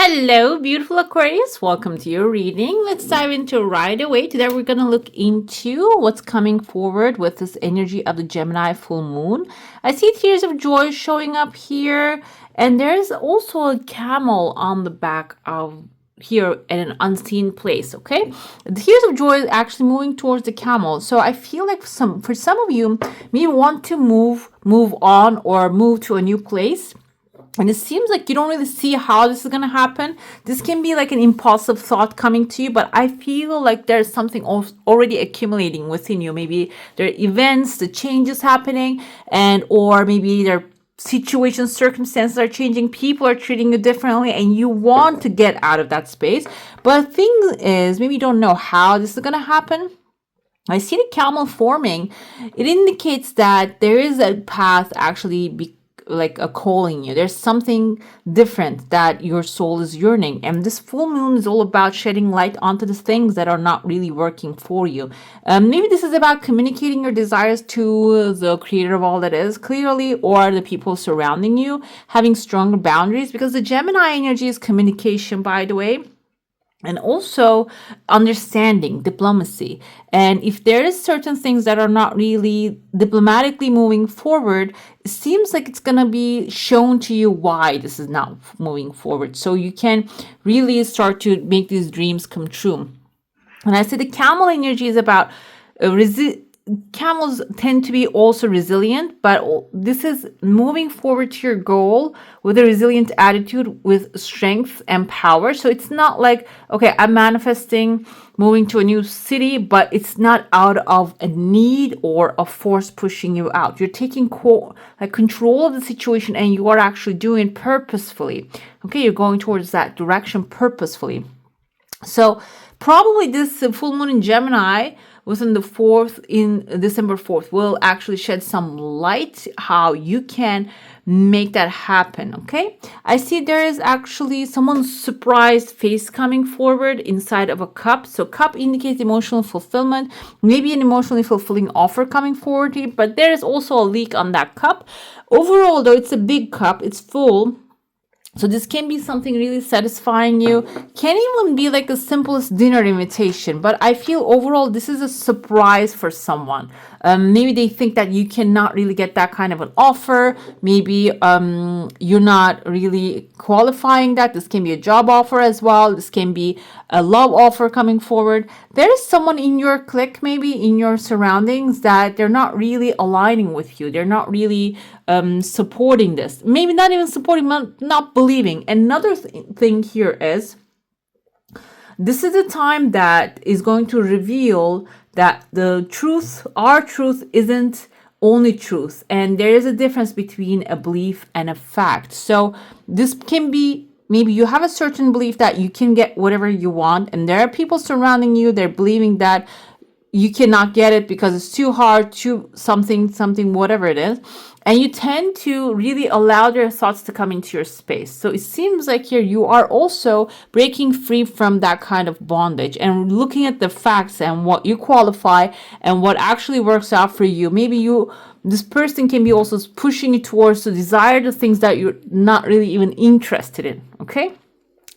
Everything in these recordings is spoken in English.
Hello, beautiful Aquarius. Welcome to your reading. Let's dive into right away. Today, we're going to look into what's coming forward with this energy of the Gemini full moon. I see tears of joy showing up here, and there's also a camel on the back of here in an unseen place. Okay, the tears of joy is actually moving towards the camel. So I feel like for some of you may want to move on or move to a new place. And it seems like you don't really see how this is going to happen. This can be like an impulsive thought coming to you, but I feel like there's something already accumulating within you. Maybe there are events, the changes happening, or maybe there are situations, circumstances are changing, people are treating you differently, and you want to get out of that space. But the thing is, maybe you don't know how this is going to happen. I see the camel forming. It indicates that there is a path actually like a calling you. There's something different that your soul is yearning. And this full moon is all about shedding light onto the things that are not really working for you. Maybe this is about communicating your desires to the creator of all that is, clearly, or the people surrounding you, having stronger boundaries, because the Gemini energy is communication, by the way. And also understanding, diplomacy. And if there is certain things that are not really diplomatically moving forward, it seems like it's going to be shown to you why this is not moving forward. So you can really start to make these dreams come true. And I say the camel energy is about camels tend to be also resilient, but this is moving forward to your goal with a resilient attitude, with strength and power. So it's not like, okay, I'm manifesting moving to a new city, but it's not out of a need or a force pushing you out. You're taking control of the situation, and you are actually doing it purposefully. Okay, you're going towards that direction purposefully. So probably this full moon in Gemini within the 4th, in December 4th, will actually shed some light how you can make that happen. Okay, I see there is actually someone's surprised face coming forward inside of a cup. So cup indicates emotional fulfillment, maybe an emotionally fulfilling offer coming forward, but there is also a leak on that cup. Overall, though, it's a big cup, it's full. So this can be something really satisfying you. Can even be like the simplest dinner invitation. But I feel overall this is a surprise for someone. Maybe they think that you cannot really get that kind of an offer. Maybe you're not really qualifying that. This can be a job offer as well. This can be a love offer coming forward. There is someone in your clique, maybe in your surroundings, that they're not really aligning with you. They're not really supporting this. Maybe not even supporting, not believing. Another thing here is, this is a time that is going to reveal that the truth, our truth, isn't only truth. And there is a difference between a belief and a fact. So this can be, maybe you have a certain belief that you can get whatever you want, and there are people surrounding you, they're believing that you cannot get it because it's too hard, too something, whatever it is. And you tend to really allow their thoughts to come into your space. So it seems like here you are also breaking free from that kind of bondage and looking at the facts and what you qualify and what actually works out for you. Maybe this person can be also pushing you towards to desire the things that you're not really even interested in. Okay?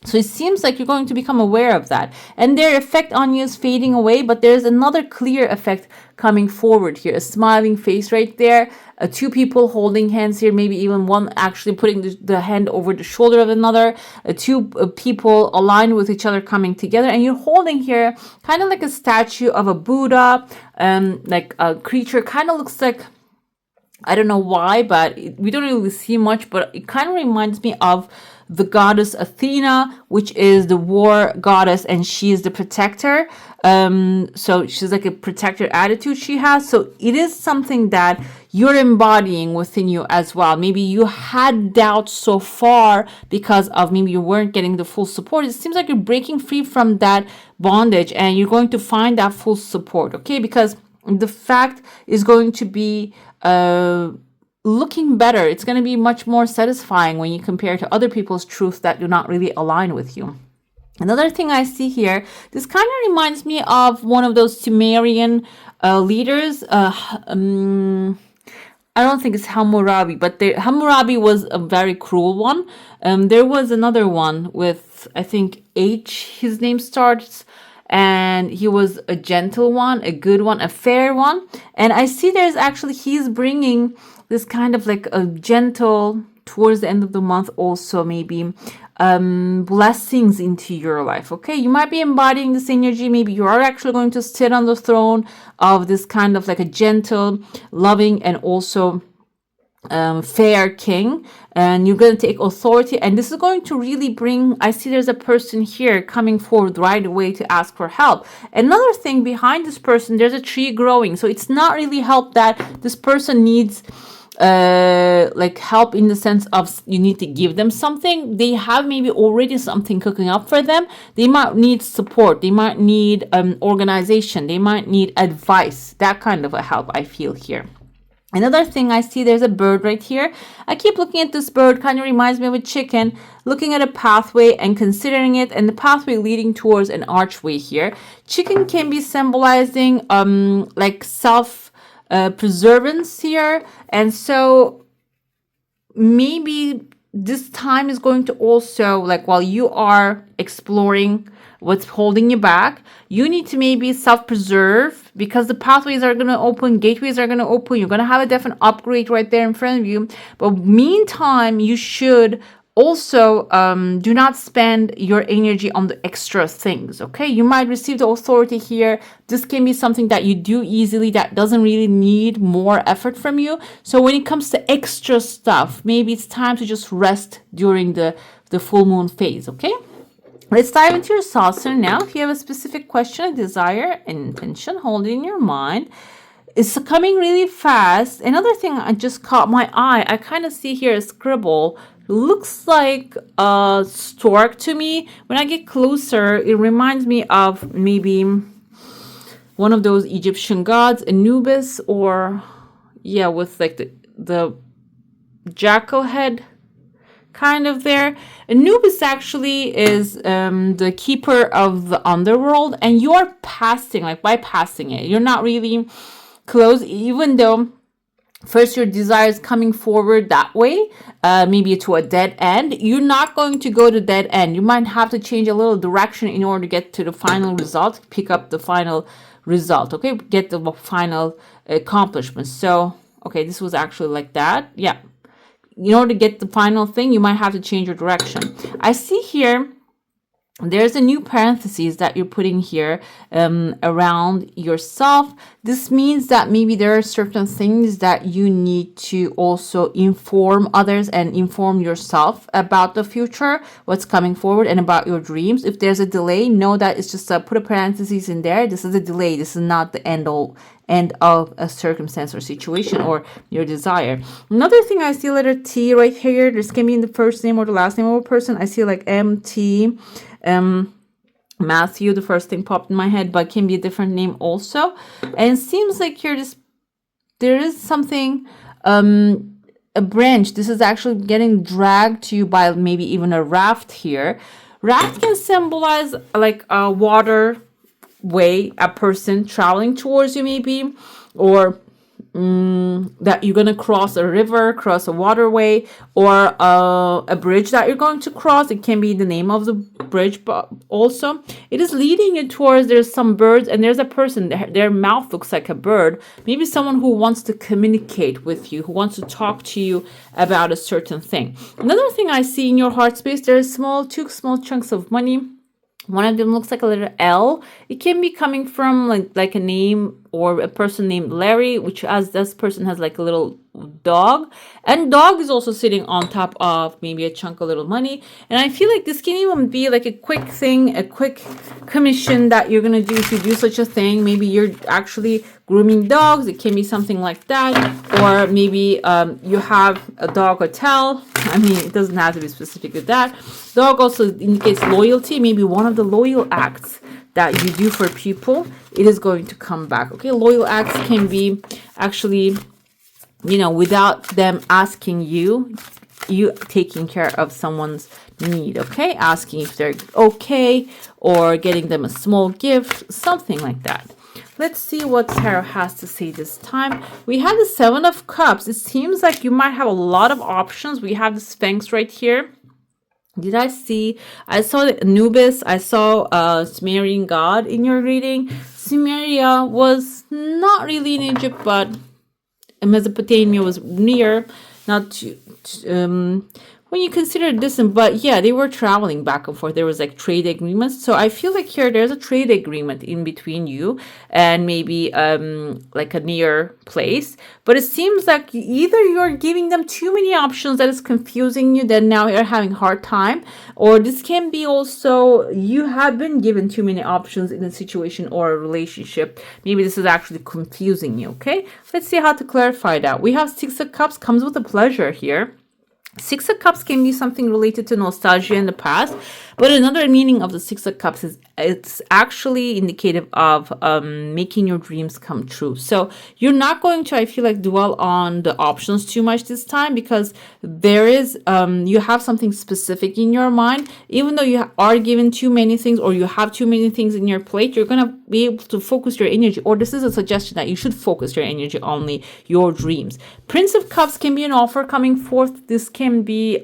So it seems like you're going to become aware of that. And their effect on you is fading away, but there's another clear effect coming forward here. A smiling face right there. Two people holding hands here, maybe even one actually putting the hand over the shoulder of another. Two people aligned with each other coming together. And you're holding here kind of like a statue of a Buddha, like a creature. Kind of looks like, I don't know why, but we don't really see much, but it kind of reminds me of the goddess Athena, which is the war goddess, and she is the protector. So she's like a protector attitude she has. So it is something that you're embodying within you as well. Maybe you had doubts so far because of maybe you weren't getting the full support. It seems like you're breaking free from that bondage, and you're going to find that full support, okay? Because the fact is going to be looking better. It's going to be much more satisfying when you compare to other people's truths that do not really align with you. Another thing I see here, this kind of reminds me of one of those Sumerian leaders. I don't think it's Hammurabi, but Hammurabi was a very cruel one. There was another one with, I think, H, his name starts, and he was a gentle one, a good one, a fair one. And I see there's actually, he's bringing this kind of like a gentle, towards the end of the month also, maybe blessings into your life. Okay, you might be embodying this energy. Maybe you are actually going to sit on the throne of this kind of like a gentle, loving, and also fair king, and you're going to take authority, and this is going to really bring, I see there's a person here coming forward right away to ask for help. Another thing behind this person, there's a tree growing, so it's not really help that this person needs like help in the sense of you need to give them something. They have maybe already something cooking up for them. They might need support, they might need organization, they might need advice, that kind of a help I feel here. Another thing I see, there's a bird right here. I keep looking at this bird, kind of reminds me of a chicken, looking at a pathway and considering it, and the pathway leading towards an archway here. Chicken can be symbolizing like self preservance here, and so maybe this time is going to also, like, while you are exploring what's holding you back, you need to maybe self-preserve, because the pathways are going to open, gateways are going to open, you're going to have a definite upgrade right there in front of you. But meantime, you should also do not spend your energy on the extra things. Okay, you might receive the authority here. This can be something that you do easily, that doesn't really need more effort from you. So when it comes to extra stuff, maybe it's time to just rest during the full moon phase. Okay, let's dive into your saucer now. If you have a specific question, a desire, an intention, hold it in your mind. It's coming really fast. Another thing I just caught my eye, I kind of see here a scribble. Looks like a stork to me. When I get closer, it reminds me of maybe one of those Egyptian gods, Anubis, or yeah, with like the jackal head kind of there. Anubis actually is the keeper of the underworld, and you're passing, like bypassing it. You're not really close, even though first your desire is coming forward that way, maybe to a dead end. You're not going to go to dead end. You might have to change a little direction in order to get to the final result, pick up the final result, okay, get the final accomplishment. So okay, this was actually like that. Yeah, in order to get the final thing, you might have to change your direction. I see here there's a new parentheses that you're putting here around yourself. This means that maybe there are certain things that you need to also inform others and inform yourself about the future, what's coming forward, and about your dreams. If there's a delay, know that it's just put a parentheses in there. This is a delay. This is not the end of a circumstance or situation or your desire. Another thing, I see letter T right here. This can be in the first name or the last name of a person. I see like MT. Matthew, the first thing popped in my head, but can be a different name also. And it seems like here there is something, a branch. This is actually getting dragged to you by maybe even a raft here. Raft can symbolize like a water way, a person traveling towards you maybe, or that you're going to cross a river, cross a waterway, or a bridge that you're going to cross. It can be the name of the bridge, but also it is leading you towards, there's some birds, and there's a person, their mouth looks like a bird. Maybe someone who wants to communicate with you, who wants to talk to you about a certain thing. Another thing I see in your heart space, there's two small chunks of money. One of them looks like a letter L. It can be coming from like a name or a person named Larry, which as this person has like a little dog, and dog is also sitting on top of maybe a chunk of little money. And I feel like this can even be like a quick thing, a quick commission that you're gonna do if you do such a thing. Maybe you're actually grooming dogs. It can be something like that, or maybe you have a dog hotel. I mean, it doesn't have to be specific with that. Dog also indicates loyalty. Maybe one of the loyal acts that you do for people, it is going to come back. Okay, loyal acts can be actually, without them asking you taking care of someone's need. Okay, asking if they're okay, or getting them a small gift, something like that. Let's see what tarot has to say this time. We have the Seven of Cups. It seems like you might have a lot of options. We have the Sphinx right here. Did I see? I saw the Anubis. I saw Sumerian god in your reading. Sumeria was not really in Egypt, but Mesopotamia was near. Not too, when you consider it distant, but yeah, they were traveling back and forth. There was like trade agreements. So I feel like here there's a trade agreement in between you and maybe like a near place. But it seems like either you're giving them too many options that is confusing you, that now you're having hard time, or this can be also you have been given too many options in a situation or a relationship. Maybe this is actually confusing you. Okay, let's see how to clarify that. We have Six of Cups comes with a pleasure here. Six of Cups can be something related to nostalgia in the past, but another meaning of the Six of Cups is it's actually indicative of making your dreams come true. So you're not going to, I feel like, dwell on the options too much this time, because there is, you have something specific in your mind. Even though you are given too many things or you have too many things in your plate, you're going to be able to focus your energy, or this is a suggestion that you should focus your energy on your dreams. Prince of Cups can be an offer coming forth. This can be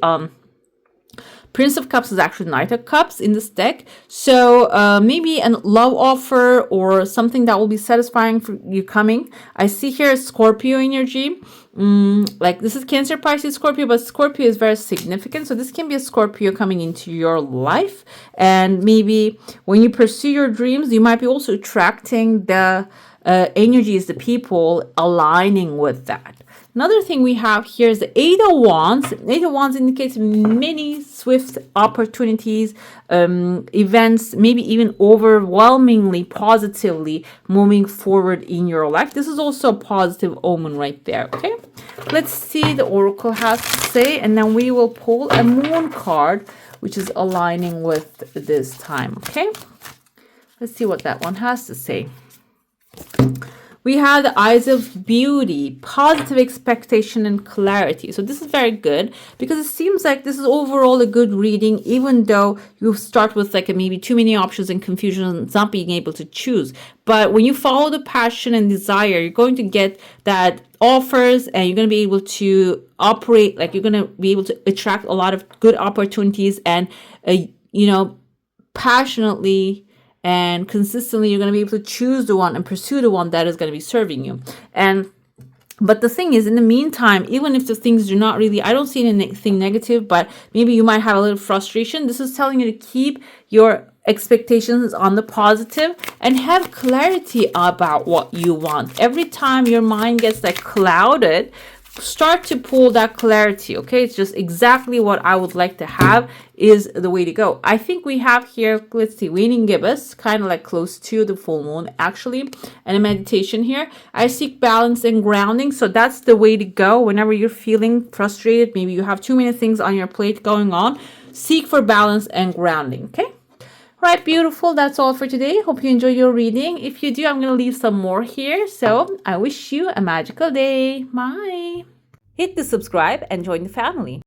Prince of Cups is actually Knight of Cups in this deck. So maybe a love offer or something that will be satisfying for you coming. I see here Scorpio energy. Like this is Cancer, Pisces, Scorpio, but Scorpio is very significant. So this can be a Scorpio coming into your life. And maybe when you pursue your dreams, you might be also attracting the energies, the people aligning with that. Another thing we have here is the Eight of Wands. Eight of Wands indicates many swift opportunities, events, maybe even overwhelmingly positively moving forward in your life. This is also a positive omen right there, okay? Let's see the Oracle has to say, and then we will pull a Moon card, which is aligning with this time, okay? Let's see what that one has to say. We have the Eyes of Beauty, positive expectation and clarity. So this is very good because it seems like this is overall a good reading, even though you start with like maybe too many options and confusion and not being able to choose. But when you follow the passion and desire, you're going to get that offers, and you're going to be able to operate, like you're going to be able to attract a lot of good opportunities, and, passionately and consistently, you're going to be able to choose the one and pursue the one that is going to be serving you. But the thing is, in the meantime, even if the things do not really, I don't see anything negative, but maybe you might have a little frustration. This is telling you to keep your expectations on the positive and have clarity about what you want. Every time your mind gets like clouded, start to pull that clarity, okay? It's just exactly what I would like to have is the way to go. I think we have here, let's see, waning gibbous, kind of like close to the full moon actually, and a meditation here. I seek balance and grounding, so that's the way to go whenever you're feeling frustrated. Maybe you have too many things on your plate going on. Seek for balance and grounding, okay? Right, beautiful. That's all for today. Hope you enjoyed your reading. If you do, I'm going to leave some more here. So I wish you a magical day. Bye. Hit the subscribe and join the family.